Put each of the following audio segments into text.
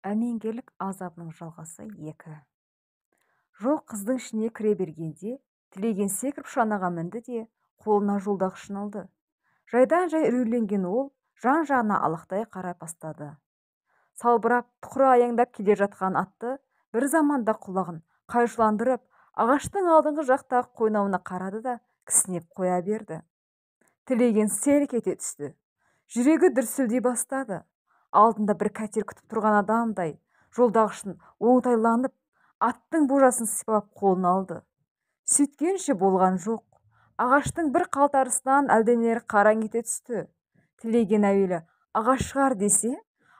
Әмеңгерлік азабының жалғасы 2. Жол қыздың ішіне кіре бергенде, тілеген секіріп шанаға мінді де, қолына жолдағышын алды. Жайдан-жай үрейленген ол, жан-жағына алақтай қарай бастады. Салбырап, тұқыры аяңдап келе жатқан атты, бір заманда құлағын қайшыландырып, ағаштың алдыңғы жақтағы қойнауына қарады да, кісінеп қоя берді. Тілеген селк ете түсті. Жүрегі дүрсілдей бастады. Алдында бір кәтер күтіп тұрған адамдай, жолдағышын оңтайланып, аттың божасын сипап қолын алды. Сөйткенше болған жоқ. Ағаштың бір қалтарысынан әлденелер қараң ете түсті. Тілеген әуелі ағаш шығар десе,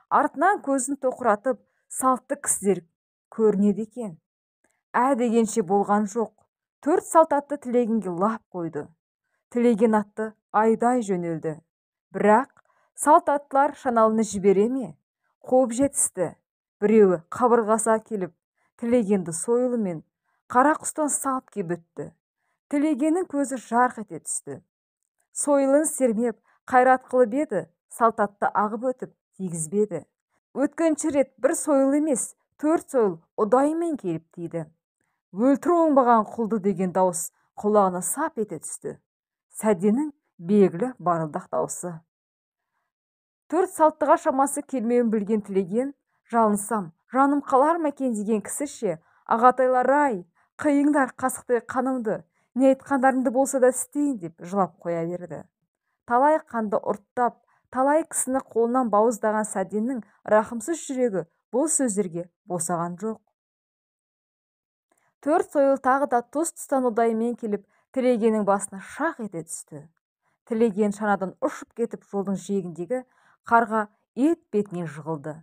артынан көзін тоқыратып, салтты кісілер көрінеді екен. Дегенше болған жоқ. 4 салт атты тілегенге лап қойды. Тілеген атты айдай жөнелді. Бірақ салт аттылар шаналыны жібере ме? Қуып жетісті. Біреуі қабырғасы әкеліп, тілегенді сойылымен қара құстан салып кеп өтті. Тілегеннің көзі жарқ ете түсті. Сойылын сермеп, қайрат қылып еді, салт атты ағып өтіп тигізбеді. Өткінші рет бір сойыл емес, 4 сойыл ұдайымен келіп тиді. Өлтіру оңбаған құлды деген дауыс құлағына сап ете түсті. Сәденің белгілі барылдақ дауысы. 4 салттыға шамасы келмеуін білген тілеген, жалынсам, жаным қалар ма екен деген кісіше, ағатайлар-ай, қиыңдар қасықтай қанымды, не айтқандарыңды болса да істейін деп жылап қоя берді. Талай қанды ұрттап, талай кісіні қолынан бауыздаған Сәденнің рахымсыз жүрегі бұл сөздерге босаған жоқ. 4 сойыл тағы да тұс-тұстан ұдайымен келіп, тілегеннің басына шақ ете түсті. Тілеген шанадан ұшып кетіп, жолдың жиегіндегі қарға ет бетіне жығылды.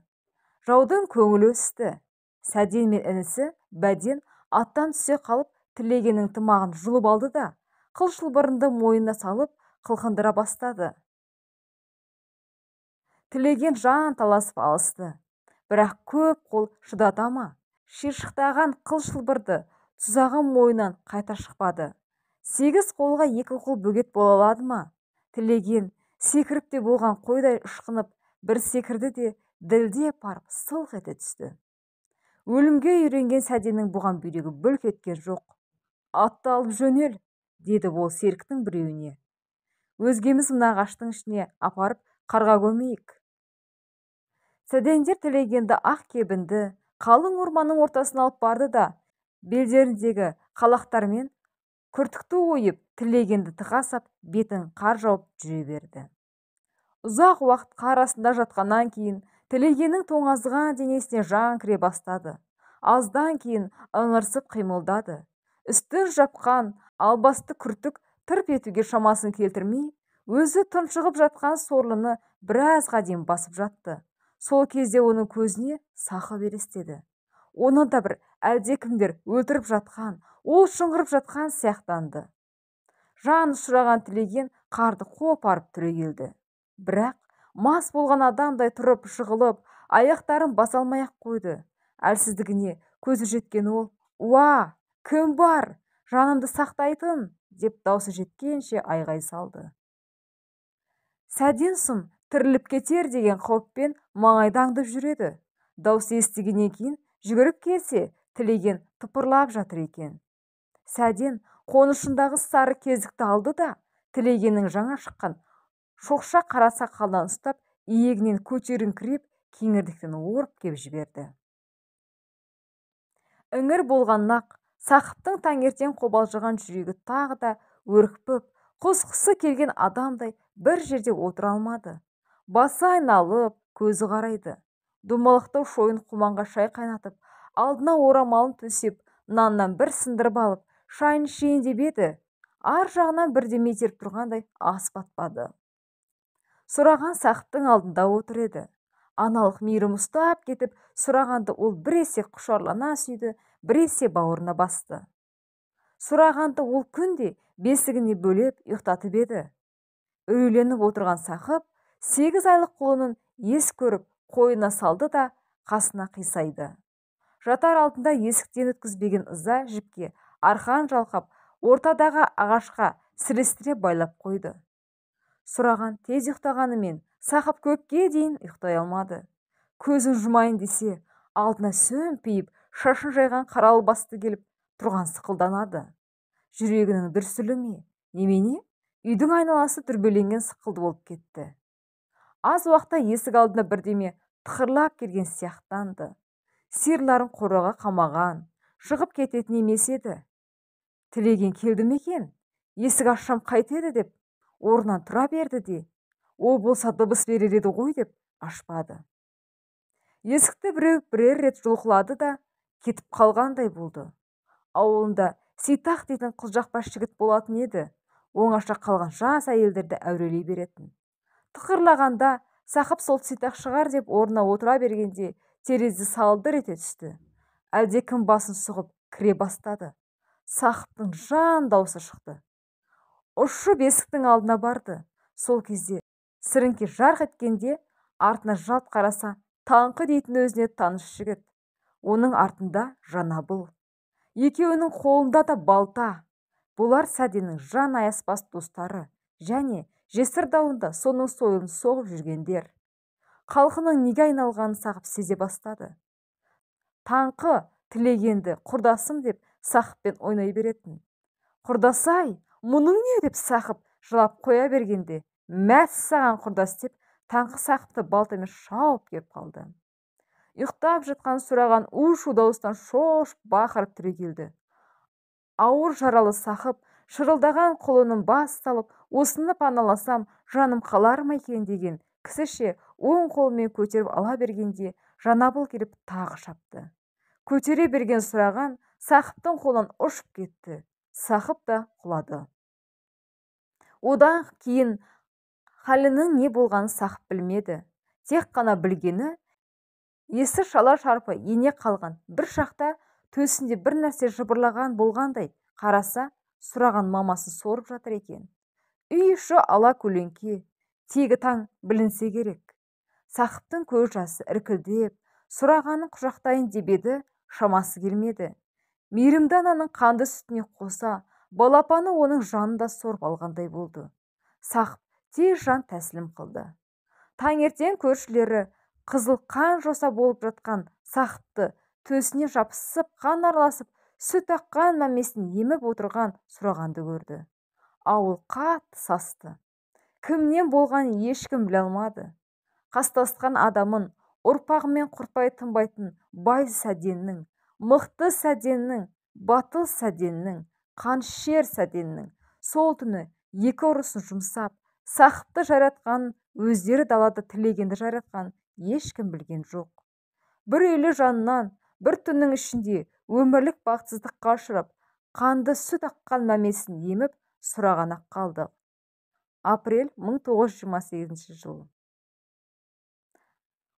Жаудың көңілі өсті. Сәден мен інісі Бәден аттан түсе қалып, тілегеннің тымағын жұлып алды да, қыл шылбырынды мойнына салып, қылқындыра бастады. Тілеген жан таласып алысты. Бірақ көп қол шыдата ма? Шиыршықтаған қыл шылбырды тұзағын мойнынан қайта шықпады. 8 қолға 2 қол бөгет бола алады ма? Тілеген секіріп те болған қойдай ұшқынып, бір секірді де ділде парып сылқ ете түсті. Өлімге үйренген Сәденнің бұған бүйрегі бүлк еткен жоқ. Атты алып жөнел, деді ол серіктің біреуіне. Өзгеміз мына ағаштың ішіне апарып қарға көмейік. Сәдендер тілегенді ақ кебінді, қалың орманның ортасына алып барды да, белдеріндегі қалақтармен күртікті ойып, тілегенді тықасап, бетін қар жауып жүре берді. Ұзақ уақыт қар астында жатқаннан кейін, тілегеннің тоңазыған денесіне жан кіре бастады. Аздан кейін ыңырсып қимылдады. Үстін жапқан албасты күртік тырп етуге шамасын келтірмей, өзі тұншығып жатқан сорлыны біразға дейін басып жатты. Сол кезде оның көзіне сақы елестеді. Оны да бір әлдекімдер өлтіріп жатқан, ол шыңғырып жатқан сияқтанды. Жан ұшыраған тілеген қарды қопарып түрегелді. Бірақ мас болған адамдай тұрып жығылып, аяқтарын баса алмай-ақ қойды. Әлсіздігіне көзі жеткен ол, «Уа, кім бар? Жанымды сақтайтын!» деп даусы жеткенше айғай салды. Сәден сұм тіріліп кетер деген қауіппен маңайда жүреді. Даусы естігеннен кейін жүгіріп келсе, тілеген тыпырлап жатыр екен. Сәден қонышындағы сары кезікті алды да, тілегеннің жаңа шыққан шоқша қара сақалынан ұстап, иегінен көтеріңкіреп, кеңірдектен орып кеп жіберді. Іңір болғаннақ, Сақыптың таңертең қобалжыған жүрегі тағы да өркпіп, құсқысы келген адамдай бір жерде отыра алмады. Басы айналып, көзі қарайды. Домалақтау шойын құманға шай қайнатып, алдына орамалын төсеп, наннан бір сындырып алып, шайын ішейін деп еді. Ар жағынан бірдеме итеріп тұрғандай ас батпады. Сұраған Сақыптың алдында отыр еді. Аналық мейірім ұстап кетіп, сұрағанды ол біресе құшарлана сүйді, біресе бауырына басты. Сұрағанды ол күнде бесігіне бөлеп ұйықтатып еді. Үрейленіп отырған Сақып 8 айлық құлының ес көріп, қойына салды да қасына қисайды. Жатар алдында есіктен өткізбеген ыза жіпке арқан жалқап, ортадағы ағашқа сірестіре байлап қойды. Сұраған тез ұйықтағанымен, Сақып көпке дейін ұйықтай алмады. Көзін жұмайын десе, Алдына сөмпиіп, шашын жайған қаралы басты келіп тұрған сықылданады. Жүрегінің дүрсілі ме, немене? Үйдің айналасы дүрбеленген сықылды болып кетті. Аз уақытта есік алдына бірдеме тықырлап келген сияқтанды. Сиырларын қораға қамаған, шығып кететін емес еді. Тілеген келді ме екен? Есік ашсам қайтеді деп орнынан тұра берді де, о болса дыбыс берер еді ғой деп ашпады. Есікті бірер рет жұлқылады да кетіп қалғандай болды. Ауылында Сейтақ дейтін қылжақбас жігіт болатын еді. Оңаша қалған жас әйелдерді әурелей беретін. Тықырлағанда Сақып сол Сейтақ шығар деп орнына отыра бергенде терезе салдыр ете түсті. Әлдекім басын сұғып кіре бастады. Сақыптың жан даусы шықты. Ұшып есіктің алдына барды. Сол кезде сіріңке жарқ еткенде артына жалт қараса, Таңқы дейтін өзіне таныс жігіт. Оның артында Жанабыл. Екеуінің қолында да балта. Бұлар Сәденің жан аяспас достары және жесір дауында соның сойылын соғып жүргендер. Халқының неге айналғанын Сақып сезе бастады. Таңқы тілегенді құрдасым деп Сақыппен ойнай беретін. Құрдасай, мұның не деп Сақып жылап қоя бергенде, мәссаған құрдас деп Таңқы Сақыпты балтамен шауып кеп қалды. Ұйықтап жатқан сұраған у-шу дауыстан шош бақырып түрегелді. Ауыр жаралы Сақып шырылдаған қолының бас салып, осыны паналасам жаным қалар ма екен деген кісіше оң қолымен көтеріп ала бергенде Жанабыл келіп тағы шапты. Көтере берген сұраған Сақыптың қолынан ұшып кетті. Сақып та құлады. Одан кейін халінің не болғанын Сақып білмеді. Тек қана білгені, есі шала шарпы ене қалған бір шақта төсінде бір нәрсе жыбырлаған болғандай қараса, сұраған мамасы сорып жатыр екен. Үй іші ала көлеңке, тегі таң білінсе керек. Сақыптың көз жасы іркілдеп, сұрағанын құшақтайын деп еді, шамасы келмеді. Мейірімді ананың қанды сүтіне қоса, балапаны оның жанында сорып алғандай болды. Сақып тез жан тәсілім қылды. Таңертең көршілері қызыл қан жоса болып жатқан Сақыпты төсіне жапсып, қан араласып, сүт аққан мәмесін еміп отырған сұрағанды көрді. Ауыл қатты састы. Кімнен болған ешкім біле алмады. Қастасқан адамын ұрпағымен құртпай тынбайтын бай Сәденнің, мықты Сәденнің, батыл Сәденнің, қаншер Сәденнің сол түні екі ұрысын жұмсап, Сақыпты жаратқан, өздері далада тілегенді жаратқан ешкім білген жоқ. Бір үйлі жанынан бір түннің ішінде өмірлік бақытсыздыққа ұшырап, қанды сүт аққан мәмесін еміп сұраған ақ қалды. Апрель 1928 жыл.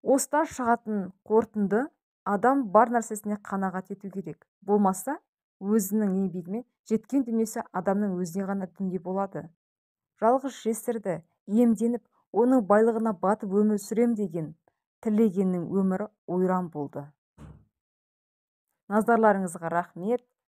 Осыдан шығатын қорытынды, адам бар нәрсесіне қанағат ету керек. Болмаса, өзінің еңбегімен жеткен дүниесі адамның өзіне ғана дүние болады. Жалғыз жесірді иемденіп, оның байлығына батып өмір сүрем деген тілегеннің өмірі ойран болды. Назарларыңызға рахмет.